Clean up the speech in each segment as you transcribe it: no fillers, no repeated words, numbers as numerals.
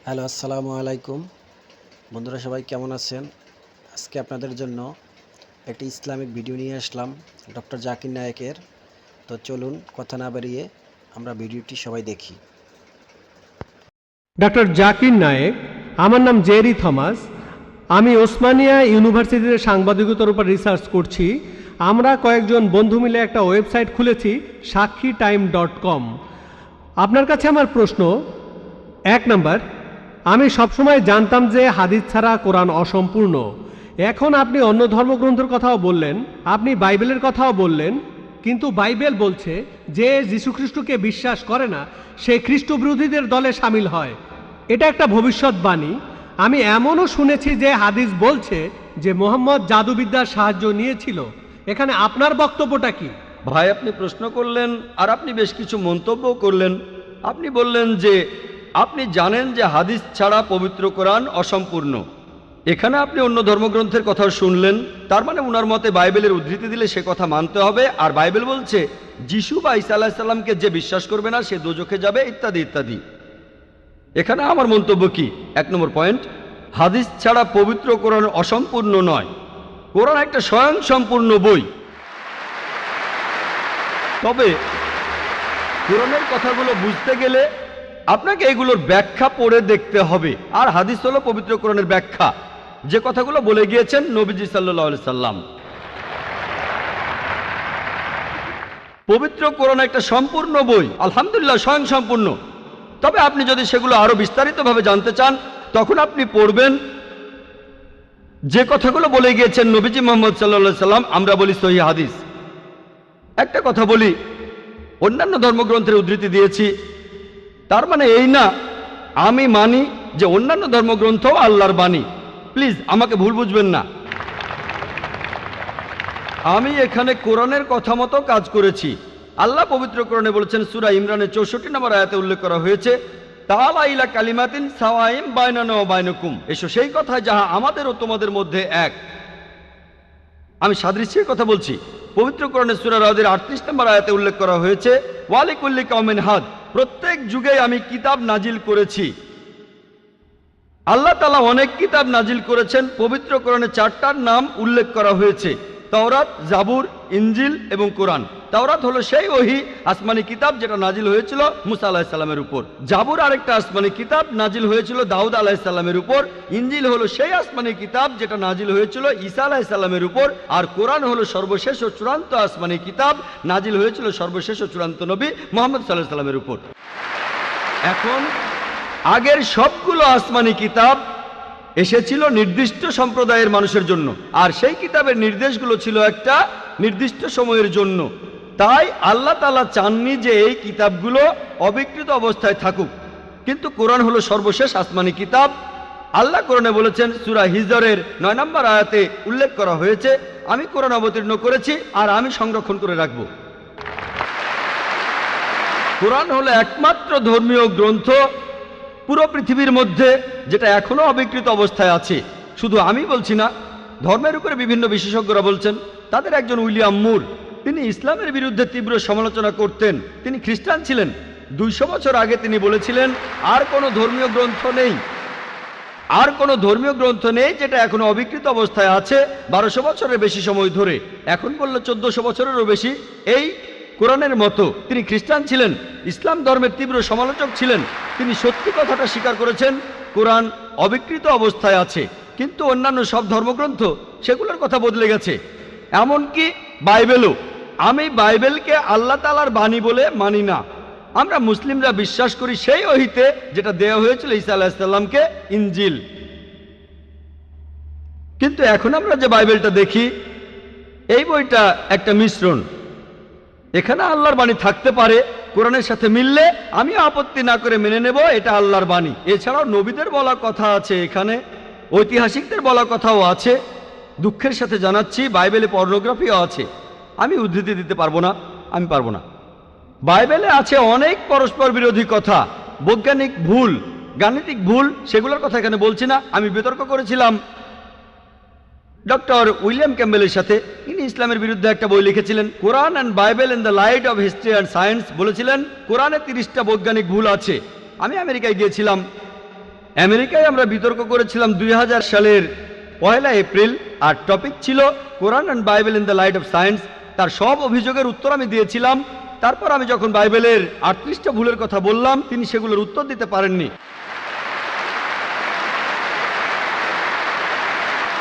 Hello, আসসালামু আলাইকুম। বন্ধুরা সবাই কেমন আছেন? আজকে আপনাদের জন্য একটি ইসলামিক ভিডিও নিয়ে আসলাম ডক্টর জাকির নায়েকের। তো চলুন কথা না বাড়িয়ে আমরা ভিডিওটি সবাই দেখি। ডক্টর জাকির নায়েক, আমার নাম জেরি থমাস। আমি ওসমানিয়া ইউনিভার্সিটিতে সাংবাদিকতার উপর রিসার্চ করছি। আমরা কয়েকজন বন্ধু মিলে একটা ওয়েবসাইট খুলেছি, সাক্ষীটাইম.com। আপনার কাছে আমার প্রশ্ন, 1 নাম্বার, আমি সবসময় জানতাম যে হাদিস ছাড়া কোরআন অসম্পূর্ণ। এখন আপনি অন্য ধর্মগ্রন্থের কথাও বললেন, আপনি বাইবেলের কথাও বললেন, কিন্তু বাইবেল বলছে যে যীশুখ্রিস্টকে বিশ্বাস করে না সে খ্রিস্ট বিরোধীদের দলে সামিল হয়। এটা একটা ভবিষ্যৎবাণী। আমি এমনও শুনেছি যে হাদিস বলছে যে মোহাম্মদ জাদুবিদ্যার সাহায্য নিয়েছিল। এখানে আপনার বক্তব্যটা কি? ভাই, আপনি প্রশ্ন করলেন আর আপনি বেশ কিছু মন্তব্য করলেন। আপনি বললেন যে আপনি জানেন যে হাদিস ছাড়া পবিত্র কোরআন অসম্পূর্ণ। এখানে আপনি অন্য ধর্মগ্রন্থের কথা শুনলেন, তার মানে ওনার মতে বাইবেলের উদ্ধৃতি দিলে সে কথা মানতে হবে। আর বাইবেল বলছে যিশু বা ঈসা আলাইহিস সালামকে যে বিশ্বাস করবে না সে দোজখে যাবে, ইত্যাদি ইত্যাদি। এখানে আমার মন্তব্য কি? 1 নম্বর পয়েন্ট, হাদিস ছাড়া পবিত্র কোরআন অসম্পূর্ণ নয়। কোরআন একটা স্বয়ংসম্পূর্ণ বই। তবে কোরআনের কথাগুলো বুঝতে গেলে আপনাকে এগুলোর ব্যাখ্যা পড়ে দেখতে হবে। আর হাদিস হলো পবিত্র কোরআনের ব্যাখ্যা, যে কথাগুলো বলে গিয়েছেন নবীজি সাল্লাল্লাহু আলাইহি সাল্লাম। পবিত্র কোরআন একটা সম্পূর্ণ বই, আলহামদুলিল্লাহ স্বয়ংসম্পূর্ণ। তবে আপনি যদি সেগুলো আরো বিস্তারিতভাবে জানতে চান, তখন আপনি পড়বেন যে কথাগুলো বলে গিয়েছেন নবীজি মুহাম্মদ সাল্লাল্লাহু আলাইহি সাল্লাম। আমরা বলি সহিহ হাদিস। একটা কথা বলি, অন্যান্য ধর্মগ্রন্থের উদ্ধৃতি দিয়েছি, তার মানে এই না আমি মানি যে অন্যান্য ধর্মগ্রন্থ আল্লাহর বাণী। প্লিজ আমাকে ভুল বুঝবেন না। আমি এখানে কোরআনের কথা মতো কাজ করেছি। আল্লাহ পবিত্র কোরআনে বলেছেন, সূরা ইমরানের 64 নম্বর আয়াতে উল্লেখ করা হয়েছে, তাআলা ইলা কালিমাতিন সাওয়াইন বাইনানা ওয়া বাইনাকুম, এসো সেই কথায় যাহা আমাদের ও তোমাদের মধ্যে এক। আমি সাদৃশ্যের কথা বলছি। পবিত্র কোরআনের সূরা রাদের 38 নম্বর আয়াতে উল্লেখ করা হয়েছে, ওয়ালিকুল্লি কওমিন হাদ, প্রত্যেক যুগে আমি কিতাব নাজিল করেছি। আল্লাহ তাআলা অনেক কিতাব নাজিল করেছেন। পবিত্র কোরআনে 4টার নাম উল্লেখ করা হয়েছে, তাওরাত, জাবুর, ইনজিল এবং কোরআন। তাওরাত হলো সেই ওহী আসমানি কিতাব যেটা নাজিল হয়েছিল মুসা আলাইহিস সালামের উপর। জাবুর আরেকটা আসমানি কিতাব নাজিল হয়েছিল দাউদ আলাইহিস সালামের উপর। ইনজিল হলো সেই আসমানি কিতাব যেটা নাজিল হয়েছিল ঈসা আলাইহিস সালামের উপর। আর কোরআন হলো সর্বশেষ ও চূড়ান্ত আসমানি কিতাব, নাজিল হয়েছিল সর্বশেষ ও চূড়ান্ত নবী মুহাম্মদ সাল্লাল্লাহু আলাইহি সাল্লামের উপর। এখন আগের সবগুলো আসমানি কিতাব এসেছিল নির্দিষ্ট সম্প্রদায়ের মানুষের জন্য, আর সেই কিতাবের নির্দেশগুলো ছিল একটা নির্দিষ্ট সময়ের জন্য। তাই আল্লাহ তাআলা চাননি যে এই কিতাবগুলো অবিকৃত অবস্থায় থাকুক। কিন্তু কোরআন হলো সর্বশেষ আসমানি কিতাব। আল্লাহ কোরআনে বলেছেন, সূরা হিজরের 9 নম্বর আয়াতে উল্লেখ করা হয়েছে, আমি কোরআন অবতীর্ণ করেছি আর আমি সংরক্ষণ করে রাখব। কোরআন হলো একমাত্র ধর্মীয় গ্রন্থ পুরো পৃথিবীর মধ্যে যেটা এখনো অবিকৃত অবস্থায় আছে। শুধু আমি বলছি না, ধর্মের উপরে বিভিন্ন বিশেষজ্ঞরা বলছেন। তাদের একজন উইলিয়াম মুর, তিনি ইসলামের বিরুদ্ধে তীব্র সমালোচনা করতেন। তিনি খ্রিস্টান ছিলেন। 200 বছর আগে তিনি বলেছিলেন, আর কোনো ধর্মীয় গ্রন্থ নেই যেটা এখনো অবিকৃত অবস্থায় আছে 1200 বছরের বেশি সময় ধরে। এখন বললে 1400 বছরেরও বেশি। এই কোরআনের মতো তিনি খ্রিস্টান ছিলেন, ইসলাম ধর্মের তীব্র সমালোচক ছিলেন। তিনি সত্যি কথাটা স্বীকার করেছেন, কোরআন অবিকৃত অবস্থায় আছে। কিন্তু অন্যান্য সব ধর্মগ্রন্থ সেগুলোর কথা বদলে গেছে, এমনকি বাইবেলও। আমি বাইবেলকে আল্লাহ তাআলার বাণী বলে মানি না। আমরা মুসলিমরা বিশ্বাস করি সেই ওহীতে যেটা দেওয়া হয়েছিল ঈসা আলাইহিস সালামকে, ইনজিল। কিন্তু এখন আমরা যে বাইবেলটা দেখি, এই বইটা একটা মিশ্রণ। এখানে আল্লাহর বাণী থাকতে পারে, কোরআনের সাথে মিললে আমিও আপত্তি না করে মেনে নেব এটা আল্লাহর বাণী। এছাড়াও নবীদের বলা কথা আছে, এখানে ঐতিহাসিকদের বলা কথাও আছে। দুঃখের সাথে জানাচ্ছি, বাইবেলে পর্নোগ্রাফিও আছে। আমি উদ্ধৃতি দিতে পারবো না, আমি পারবো না। বাইবেলে আছে অনেক পরস্পর বিরোধী কথা, বৈজ্ঞানিক ভুল, গাণিতিক ভুল, সেগুলোর কথা এখানে বলছি না। আমি বিতর্ক করেছিলাম ডক্টর উইলিয়াম ক্যাম্বেলের সাথে। তিনি ইসলামের বিরুদ্ধে একটা বই লিখেছিলেন, Quran and Bible in the light of history and science. বলেছিলেন কোরআনে 30টা বৈজ্ঞানিক ভুল আছে। আমি আমেরিকায় গিয়েছিলাম, আমেরিকায় আমরা বিতর্ক করেছিলাম 2000 সালের 1 এপ্রিল, আর টপিক ছিল Quran and Bible in the light of science. তার সব অভিযোগের উত্তর আমি দিয়েছিলাম। তারপর আমি যখন বাইবেলের 38টা ভুলের কথা বললাম, তিনি সেগুলোর উত্তর দিতে পারেননি।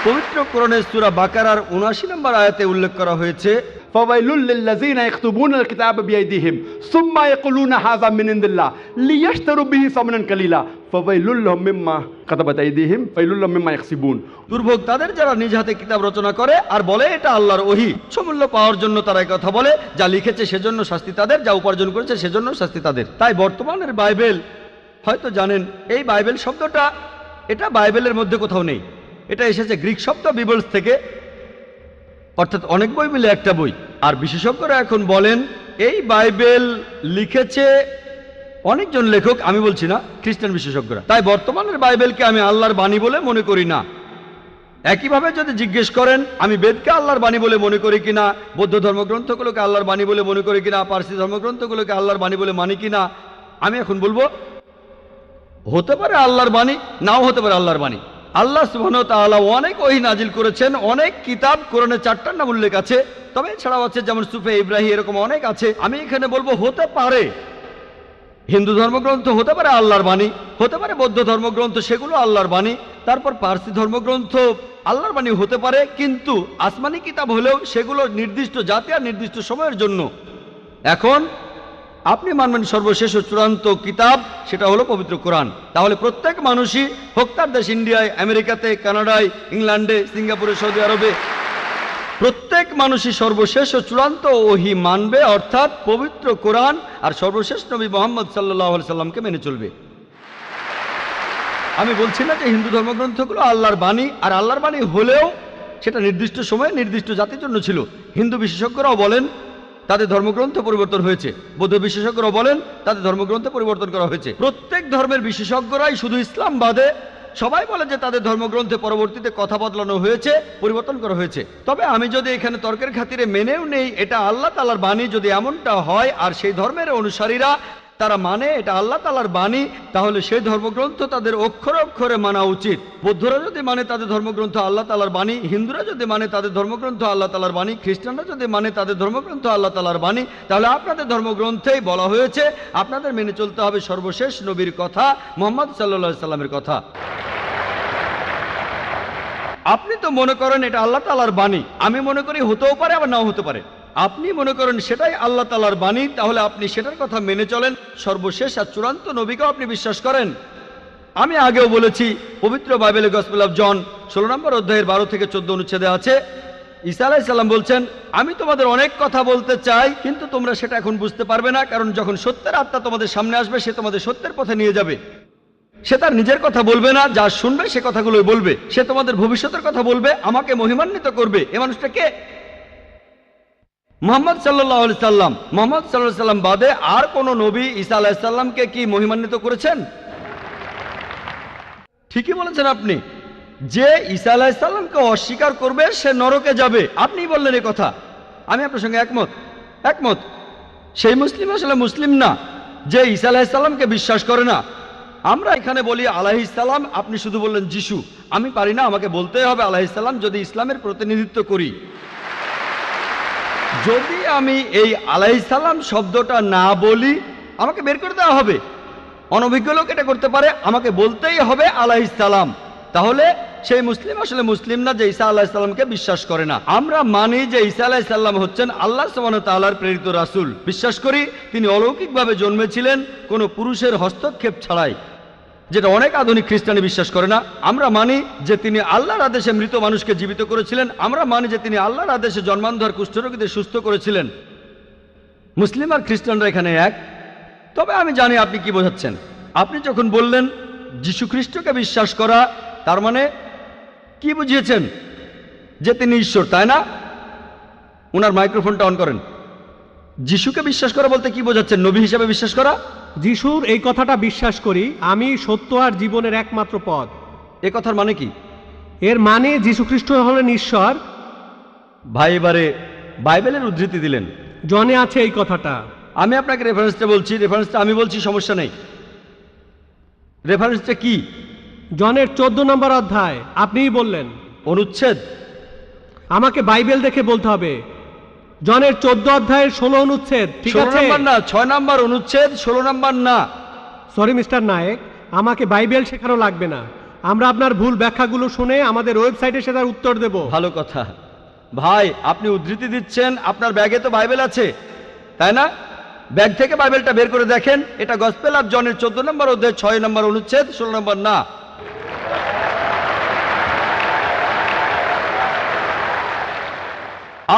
পবিত্র কোরআনের সূরা বাকারার 79 নম্বর আয়াতে উল্লেখ করা হয়েছে, فويل للذين يكتبون الكتاب بأيديهم ثم يقولون هذا من عند الله ليشتروا به ثمنا قليلا فويل لهم مما كتبت أيديهم ويل لهم مما يكسبون। দুর্ভোগ তাদের যারা নিজ হাতে কিতাব রচনা করে আর বলে এটা আল্লাহর ওহী। সমূল্য পাওয়ার জন্য তারা এই কথা বলে, যা লিখেছে সেজন্য শাস্তি তাদের, যা উপার্জন করেছে সেজন্য শাস্তি তাদের। তাই বর্তমানের বাইবেল, হয়তো জানেন এই বাইবেল শব্দটা এটা বাইবেলের মধ্যে কোথাও নেই। এটা এসেছে গ্রিক শব্দ বিবলস থেকে, অর্থাৎ অনেক বই মিলে একটা বই। আর বিশেষজ্ঞরা এখন বলেন এই বাইবেল লিখেছে অনেকজন লেখক, আমি বলছি না, খ্রিস্টান বিশেষজ্ঞরা। তাই বর্তমানের বাইবেলকে আমি আল্লাহর বাণী বলে মনে করি না। একইভাবে যদি জিজ্ঞেস করেন আমি বেদকে আল্লাহর বাণী বলে মনে করি কিনা, বৌদ্ধ ধর্মগ্রন্থগুলোকে আল্লাহর বাণী বলে মনে করি কিনা, পার্সি ধর্মগ্রন্থগুলোকে আল্লাহর বাণী বলে মানি কিনা, আমি এখন বলবো হতে পারে আল্লাহর বাণী, নাও হতে পারে আল্লাহর বাণী। আল্লাহ সুবহানাহু ওয়া তাআলা অনেক ওহী নাজিল করেছেন, অনেক কিতাব, কোরআনে 4টার নাম উল্লেখ আছে, তবে এছাড়াও আছে যেমন সুফে ইব্রাহিম, এরকম অনেক আছে। আমি এখানে বলবো হতে পারে হিন্দু ধর্মগ্রন্থ হতে পারে আল্লাহর বাণী, হতে পারে বৌদ্ধ ধর্মগ্রন্থ, সেগুলো আল্লাহর বাণী। তারপর পার্সি ধর্মগ্রন্থ আল্লাহর বাণী হতে পারে, কিন্তু আসমানি কিতাব হলেও সেগুলো নির্দিষ্ট জাতি আর নির্দিষ্ট সময়ের জন্য। এখন আপনি মানবেন সর্বশেষ ও চূড়ান্ত কিতাব, সেটা হলো পবিত্র কোরআন। তাহলে প্রত্যেক মানুষই, হোক তার দেশ ইন্ডিয়ায়, আমেরিকাতে, কানাডায়, ইংল্যান্ডে, সিঙ্গাপুরে, সৌদি আরবে, প্রত্যেক মানুষই সর্বশেষ ও চূড়ান্ত ওহী মানবে, অর্থাৎ পবিত্র কোরআন আর সর্বশেষ নবী মুহাম্মদ সাল্লাল্লাহু আলাইহি সাল্লামকে মেনে চলবে। আমি বলছি না যে হিন্দু ধর্মগ্রন্থগুলো আল্লাহর বাণী, আর আল্লাহর বাণী হলেও সেটা নির্দিষ্ট সময়ে নির্দিষ্ট জাতির জন্য ছিল। হিন্দু বিশেষজ্ঞরাও বলেন তাদের ধর্মগ্রন্থ পরিবর্তন হয়েছে, বৌদ্ধ বিশেষজ্ঞরাও বলেন তাদের ধর্মগ্রন্থ পরিবর্তন করা হয়েছে। প্রত্যেক ধর্মের বিশেষজ্ঞরাই, শুধু ইসলাম বাদে সবাই বলে যে তাদের ধর্মগ্রন্থে পরবর্তীতে কথা বদলানো হয়েছে, পরিবর্তন করা হয়েছে। তবে আমি যদি এখানে তর্কের খাতিরে মেনেও নেই এটা আল্লাহ তাআলার বাণী, যদি এমনটা হয় আর সেই ধর্মের অনুসারীরা তারা মানে এটা আল্লাহ তাআলার বাণী, তাহলে সেই ধর্মগ্রন্থ তাদের অক্ষরে অক্ষরে মানা উচিত। বৌদ্ধরা যদি মানে তাদের ধর্মগ্রন্থ আল্লাহ তাআলার বাণী, হিন্দুরা যদি মানে তাদের ধর্মগ্রন্থ আল্লাহ তাআলার বাণী, খ্রিস্টানরা যদি মানে তাদের ধর্মগ্রন্থ আল্লাহ তাআলার বাণী, তাহলে আপনাদের ধর্মগ্রন্থেই বলা হয়েছে আপনাদের মেনে চলতে হবে সর্বশেষ নবীর কথা, মুহাম্মদ সাল্লাল্লাহু আলাইহি সাল্লামের কথা। আপনি তো মনে করেন এটা আল্লাহ তাআলার বাণী, আমি মনে করি হতেও পারে আবার নাও হতে পারে। আপনি মনে করেন সেটাই আল্লাহ তাআলার বাণী, তাহলে আপনি সেটার কথা মেনে চলেন। সর্বশেষ আর চূড়ান্ত নবীকেও আপনি বিশ্বাস করেন। আমি আগেও বলেছি, পবিত্র বাইবেলে গসপেল অফ জন 16 নম্বর অধ্যায়ের 12 থেকে 14 অনুচ্ছেদে আছে, ঈসা আলাইহিস সালাম বলছেন, আমি তোমাদের অনেক কথা বলতে চাই, কিন্তু তোমরা সেটা এখন বুঝতে পারবে না, কারণ যখন সত্যের আত্মা তোমাদের সামনে আসবে সে তোমাদের সত্যের পথে নিয়ে যাবে। সে তার নিজের কথা বলবে না, যা শুনবে সে কথাগুলোই বলবে। সে তোমাদের ভবিষ্যতের কথা বলবে, আমাকে মহিমান্বিত করবে। এ মানুষটা কে? মুহাম্মদ সাল্লাল্লাহু আলাইহি সাল্লাম। মুহাম্মদ সাল্লাল্লাহু আলাইহি সাল্লাম বাদে আর কোন নবী ঈসা আলাইহিস সালামকে কি মহিমান্বিত করেছেন? ঠিকই বলেছেন আপনি, যে ঈসা আলাইহিস সালামকে অস্বীকার করবে সে নরকে যাবে। আপনি বললেন এই কথা, আমি আপনার সঙ্গে একমত। সেই মুসলিম আসলে মুসলিম না যে ঈসা আলাইহিস সালামকে বিশ্বাস করে না। আমরা এখানে বলি আলাইহিস সালাম, আপনি শুধু বললেন যিশু। আমি পারি না, আমাকে বলতেই হবে আলাইহিস সালাম যদি ইসলামের প্রতিনিধিত্ব করি। যদি আমি এই আলাইহিস সালাম শব্দটা না বলি আমাকে বের করে দেওয়া হবে। অনভিজ্ঞ লোক এটা করতে পারে, আমাকে বলতেই হবে আলাইহিস সালাম। তাহলে সেই মুসলিম আসলে মুসলিম না যে ঈসা আলাইহিস সালামকে বিশ্বাস করে না। আমরা মানি যে ঈসা আলাইহিস সালাম হচ্ছেন আল্লাহ সুবহানাহু ওয়া তাআলার প্রেরিত রাসূল। বিশ্বাস করি তিনি অলৌকিকভাবে জন্মেছিলেন, কোনো পুরুষের হস্তক্ষেপ ছাড়াই, যেটা অনেক আধুনিক খ্রিস্টানি বিশ্বাস করে না। আমরা মানি যে তিনি আল্লাহর আদেশে মৃত মানুষকে জীবিত করেছিলেন। আমরা মানি যে তিনি আল্লাহর আদেশে জন্মান্ধর কুষ্ঠরোগীদের সুস্থ করেছিলেন। মুসলিম আর খ্রিস্টানরা এখানে এক। তবে আমি জানি আপনি কি বোঝাচ্ছেন। আপনি যখন বললেন যীশু খ্রিস্টকে বিশ্বাস করা, তার মানে কি বুঝিয়েছেন? যে তিনি ঈশ্বর, তাই না? ওনার মাইক্রোফোনটা অন করেন। যিশুকে বিশ্বাস করা বলতে কি বোঝাচ্ছেন? নবী হিসাবে বিশ্বাস করা? যিশুর এই কথাটা বিশ্বাস করি, আমি সত্য আর জীবনের একমাত্র পথ। এ কথার মানে কি? এর মানে যীশু খ্রিস্ট হলেন ঈশ্বর। ভাই এবারে বাইবেলের উদ্ধৃতি দিলেন, জনে আছে এই কথাটা। আমি আপনাকে রেফারেন্সটা বলছি, রেফারেন্সটা আমি বলছি, সমস্যা নেই। রেফারেন্সটা কি? জনের 14 নম্বর অধ্যায় আপনিই বললেন। অনুচ্ছেদ? আমাকে বাইবেল দেখে বলতে হবে। জনের 14 অধ্যায়ের 16 অনুচ্ছেদ, ঠিক 16 আছে? নম্বর না, 6 নম্বর অনুচ্ছেদ, 16 নম্বর না। সরি মিস্টার নায়েক, আমাকে বাইবেল শেখানো লাগবে না। আমরা আপনার ভুল ব্যাখ্যাগুলো শুনে আমাদের ওয়েবসাইটে সে তার উত্তর দেব। ভালো কথা ভাই, আপনি উদ্ধৃতি দিচ্ছেন, আপনার ব্যাগে তো বাইবেল আছে তাই না? ব্যাগ থেকে বাইবেলটা বের করে দেখেন, এটা গসপেল অফ জনের 14 নম্বর অধ্যায় 6 নম্বর অনুচ্ছেদ, 16 নম্বর না।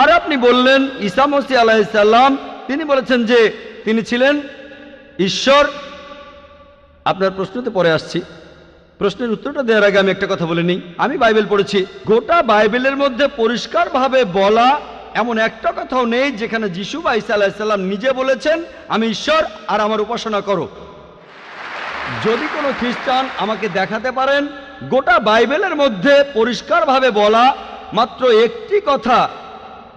আর আপনি বললেন ঈসা মসীহ আলাইহিস সালাম তিনি বলেছেন যে তিনি ছিলেন ঈশ্বর। আপনার প্রশ্নতে পরে আসছি, প্রশ্নের উত্তরটা দেওয়ার আগে আমি একটা কথা বলে নিই। আমি বাইবেল পড়েছি, গোটা বাইবেলের মধ্যে পরিষ্কারভাবে বলা এমন একটা কথাও নেই যেখানে যিশু বা ঈসা আলাইহিস সালাম নিজে বলেছেন আমি ঈশ্বর আর আমার উপাসনা করো। যদি কোনো খ্রিস্টান আমাকে দেখাতে পারেন গোটা বাইবেলের মধ্যে পরিষ্কারভাবে বলা মাত্র একটি কথা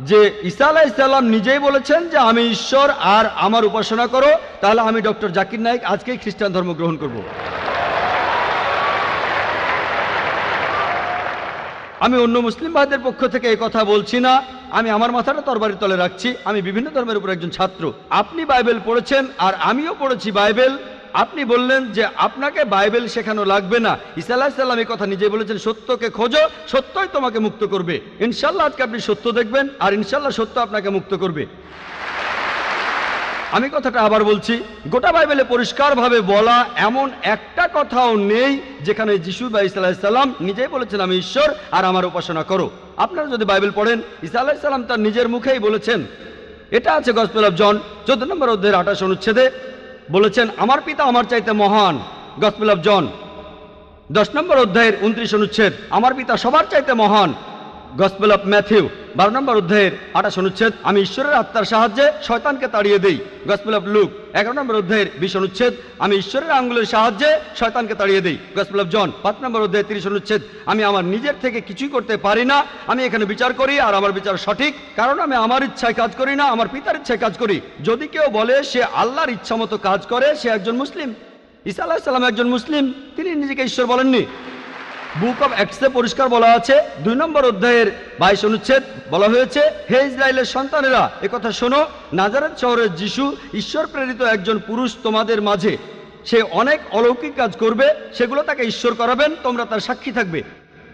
যে ঈসা আলাইহিস সালাম নিজেই বলেছেন যে আমি ঈশ্বর আর আমার উপাসনা করো, তাহলে আমি ডক্টর জাকির নায়েক আজকেই খ্রিস্টান ধর্ম গ্রহণ করব। আমি অন্য মুসলিম ভাইদের পক্ষ থেকে এই কথা বলছি না, আমি আমার মাথাটা তরবারির তলে রাখছি। আমি বিভিন্ন ধর্মের উপর একজন ছাত্র। আপনি বাইবেল পড়েছেন আর আমিও পড়েছি বাইবেল। আপনি বললেন যে আপনাকে বাইবেল শেখানো লাগবে না। ঈসা আলাইহিস সালাম এই কথা নিজেই বলেছেন, সত্যকে খোঁজো, সত্যই তোমাকে মুক্ত করবে। ইনশাল্লাহ আজকে আপনি সত্য দেখবেন আর ইনশাল্লাহ সত্য আপনাকে মুক্ত করবে। আমি কথাটা আবার বলছি, গোটা বাইবেলে পরিষ্কারভাবে বলা এমন একটা কথাও নেই যেখানে যিশু বা ঈসা আলাইহিস সালাম নিজেই বলেছেন আমি ঈশ্বর আর আমার উপাসনা করো। আপনারা যদি বাইবেল পড়েন, ঈসা আলাইহিস সালাম তার নিজের মুখেই বলেছেন, এটা আছে গসপেল অফ জন 14 নম্বর অধ্যায়ের 28 অনুচ্ছেদে, বলেছেন আমার পিতা আমার চাইতে মহান। গসপেল অফ জন 10 নম্বর অধ্যায়ের 29 অনুচ্ছেদ, আমার পিতা সবার চাইতে মহান। গসপেল অফ ম্যাথিউ 12 নম্বর অধ্যায়ের 28 অনুচ্ছেদ, আমি ঈশ্বরের আত্মার সাহায্যে শয়তানকে তাড়িয়ে দেই। গসপেল অফ লুক 11 নম্বর অধ্যায়ের 20 অনুচ্ছেদ, আমি ঈশ্বরের আঙ্গুলের সাহায্যে শয়তানকে তাড়িয়ে দেই। গসপেল অফ জন 5 নম্বর অধ্যায়ের 30 অনুচ্ছেদ, আমি আমার নিজের থেকে কিছুই করতে পারি না, আমি এখানে বিচার করি আর আমার বিচার সঠিক, কারণ আমি আমার ইচ্ছায় কাজ করি না, আমার পিতার ইচ্ছায় কাজ করি। যদি কেউ বলে সে আল্লাহর ইচ্ছা মতো কাজ করে, সে একজন মুসলিম। ঈসা আলাইহিস সালাম একজন মুসলিম, তিনি নিজেকে ঈশ্বর বলেননি। বুক অব অ্যাক্টসে পরিষ্কার বলা আছে 2 নম্বর অধ্যায়ের 22 অনুচ্ছেদ, বলা হয়েছে হে ইসরায়েলের সন্তানেরা একথা শোনো, নাজারেত শহরের যিশু ঈশ্বর প্রেরিত একজন পুরুষ তোমাদের মাঝে, সে অনেক অলৌকিক কাজ করবে, সেগুলো তাকে ঈশ্বর করাবেন, তোমরা তার সাক্ষী থাকবে।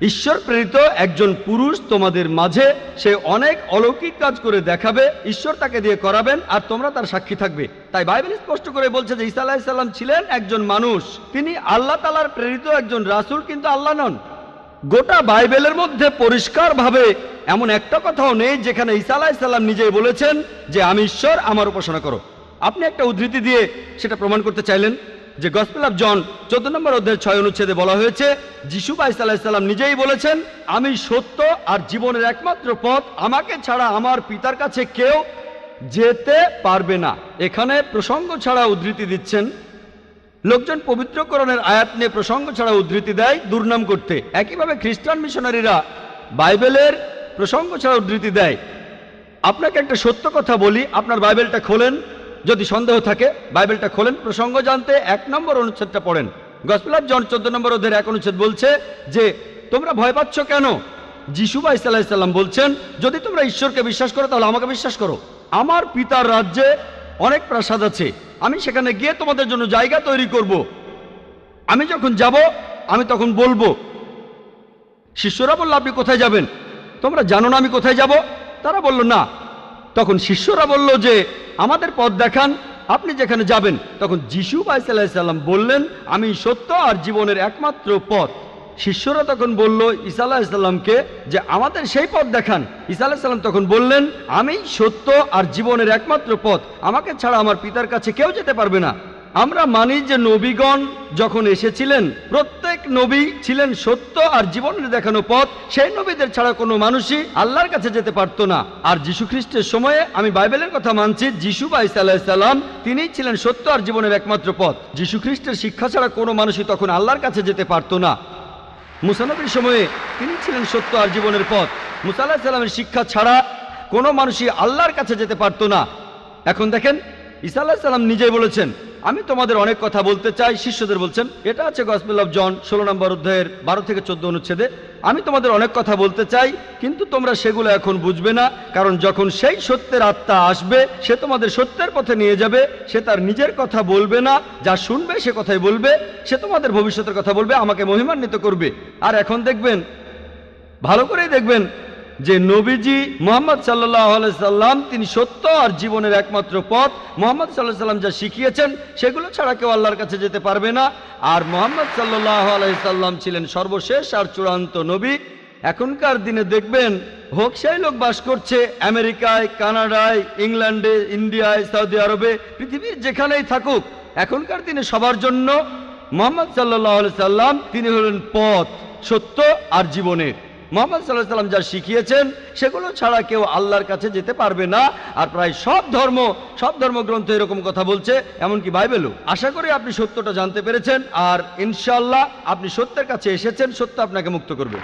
ঈশ্বর প্রেরিত একজন পুরুষ তোমাদের মাঝে, সে অনেক অলৌকিক কাজ করে দেখাবে, ঈশ্বর তাকে দিয়ে করাবেন আর তোমরা তার সাক্ষী থাকবে। তাই বাইবেল স্পষ্ট করে বলছে যে ঈসা আলাইহিস সালাম ছিলেন একজন মানুষ, তিনি আল্লাহ তাআলার প্রেরিত একজন রাসূল, কিন্তু আল্লাহ নন। গোটা বাইবেলের মধ্যে পরিষ্কারভাবে এমন একটা কথাও নেই যেখানে ঈসা আলাইহিস সালাম নিজেই বলেছেন যে আমি ঈশ্বর, আমার উপাসনা করো। আপনি একটা উদ্ধৃতি দিয়ে সেটা প্রমাণ করতে চাইলেন যে গসপেল অফ জন 14 নম্বর অধ্যায়ের 6 অনুচ্ছেদে বলা হয়েছে যিশু বা ঈসা আলাইহিস সালাম নিজেই বলেছেন আমি সত্য আর জীবনের একমাত্র পথ, আমাকে ছাড়া আমার পিতার কাছে কেউ যেতে পারবে না। এখানে প্রসঙ্গ ছাড়া উদ্ধৃতি দিচ্ছেন। লোকজন পবিত্র কোরআনের আয়াত নিয়ে প্রসঙ্গ ছাড়া উদ্ধৃতি দেয় দুর্নাম করতে। একইভাবে খ্রিস্টান মিশনারিরা বাইবেলের প্রসঙ্গ ছাড়া উদ্ধৃতি দেয়। আপনাকে একটা সত্য কথা বলি, আপনার বাইবেলটা খোলেন, যদি সন্দেহ থাকে বাইবেলটা খোলেন, প্রসঙ্গ জানতে 1 নম্বর অনুচ্ছেদটা পড়েন। গসপেল অফ জন 14 নম্বর অধ্যায়ের 1 অনুচ্ছেদ বলছে যে তোমরা ভয় পাচ্ছ কেন? যিশু বা ঈসা আলাইহিস সালাম বলছেন যদি তোমরা ঈশ্বরকে বিশ্বাস করো তাহলে আমাকে বিশ্বাস করো। আমার পিতার রাজ্যে অনেক প্রাসাদ আছে, আমি সেখানে গিয়ে তোমাদের জন্য জায়গা তৈরি করব। আমি যখন যাব আমি তখন বলবো। শিষ্যরা বলল আপনি কোথায় যাবেন? তোমরা জানো না আমি কোথায় যাব? তারা বলল না। তখন শিষ্যরা বলল যে আমাদের পথ দেখান, আপনি যেখানে যাবেন। তখন যিশু বা ঈসা আলাইহিস সালাম বললেন আমি সত্য আর জীবনের একমাত্র পথ। শিষ্যরা তখন বলল ঈসা আলাইহিস সালামকে যে আমাদের সেই পথ দেখান। ঈসা আলাইহিস সালাম তখন বললেন আমি সত্য আর জীবনের একমাত্র পথ, আমাকে ছাড়া আমার পিতার কাছে কেউ যেতে পারবে না। আমরা মানি যে নবীগণ যখন এসেছিলেন প্রত্যেক নবী ছিলেন সত্য আর জীবনের দেখানো পথ, সেই নবীদের ছাড়া কোনো মানুষই আল্লাহর কাছে যেতে পারতো না। আর যীশু খ্রিস্টের সময়ে আমি বাইবেলের কথা মানছি, যিশু বা ঈসা আলাইহিস সালাম তিনিই ছিলেন সত্য আর জীবনের একমাত্র পথ। যীশু খ্রিস্টের শিক্ষা ছাড়া কোনো মানুষই তখন আল্লাহর কাছে যেতে পারতো না। মুসা নবীর সময়ে তিনি ছিলেন সত্য আর জীবনের পথ। মুসা আলাইহিস সালামের শিক্ষা ছাড়া কোনো মানুষই আল্লাহর কাছে যেতে পারতো না। এখন দেখেন ঈসা আলাইহিস সালাম নিজেই বলেছেন আমি তোমাদের অনেক কথা বলতে চাই। শিষ্যদের বলছেন, এটা আছে গসপেল অফ জন 16 নম্বর অধ্যায়ের 12 থেকে 14 অনুচ্ছেদে। আমি তোমাদের অনেক কথা বলতে চাই, কিন্তু তোমরা সেগুলো এখন বুঝবে না, কারণ যখন সেই সত্যের আত্মা আসবে সে তোমাদের সত্যের পথে নিয়ে যাবে। সে তার নিজের কথা বলবে না, যা শুনবে সে কথাই বলবে। সে তোমাদের ভবিষ্যতের কথা বলবে, আমাকে মহিমান্বিত করবে। আর এখন দেখবেন, ভালো করেই দেখবেন যে নবীজি মুহাম্মদ সাল্লাল্লাহু আলাইহি সাল্লাম তিনি সত্য আর জীবনের একমাত্র পথ। মুহাম্মদ সাল্লাল্লাহু আলাইহি সাল্লাম যা শিখিয়েছেন সেগুলো ছাড়া কেউ আল্লাহর কাছে যেতে পারবে না। আর মুহাম্মদ সাল্লাল্লাহু আলাইহি সাল্লাম ছিলেন সর্বশেষ আর চূড়ান্ত নবী। এখনকার দিনে দেখবেন, হোক সেই লোক বাস করছে আমেরিকায়, কানাডায়, ইংল্যান্ডে, ইন্ডিয়ায়, সৌদি আরবে, পৃথিবীর যেখানেই থাকুক, এখনকার দিনে সবার জন্য মুহাম্মদ সাল্লাল্লাহু আলাইহি সাল্লাম তিনি হলেন পথ, সত্য আর জীবনের। মুহাম্মদ সাল্লাল্লাহু আলাইহি সাল্লাম যা শিখিয়েছেন সেগুলো ছাড়া কেউ আল্লাহর কাছে যেতে পারবে না। আর প্রায় সব ধর্মগ্রন্থ এরকম কথা বলছে, এমনকি বাইবেলও। আশা করি আপনি সত্যটা জানতে পেরেছেন, আর ইনশাআল্লাহ আপনি সত্যের কাছে এসেছেন। সত্য আপনাকে মুক্ত করবে।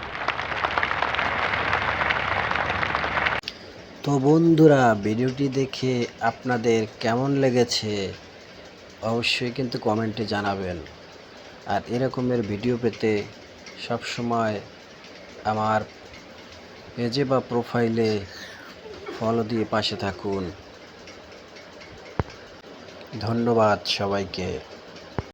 তো বন্ধুরা, ভিডিওটি দেখে আপনাদের কেমন লেগেছে অবশ্যই কিন্তু কমেন্টে জানাবেন। আর এরকমের ভিডিও পেতে সবসময় আমার পেজে বা প্রোফাইলে ফলো দিয়ে পাশে থাকুন। ধন্যবাদ সবাইকে।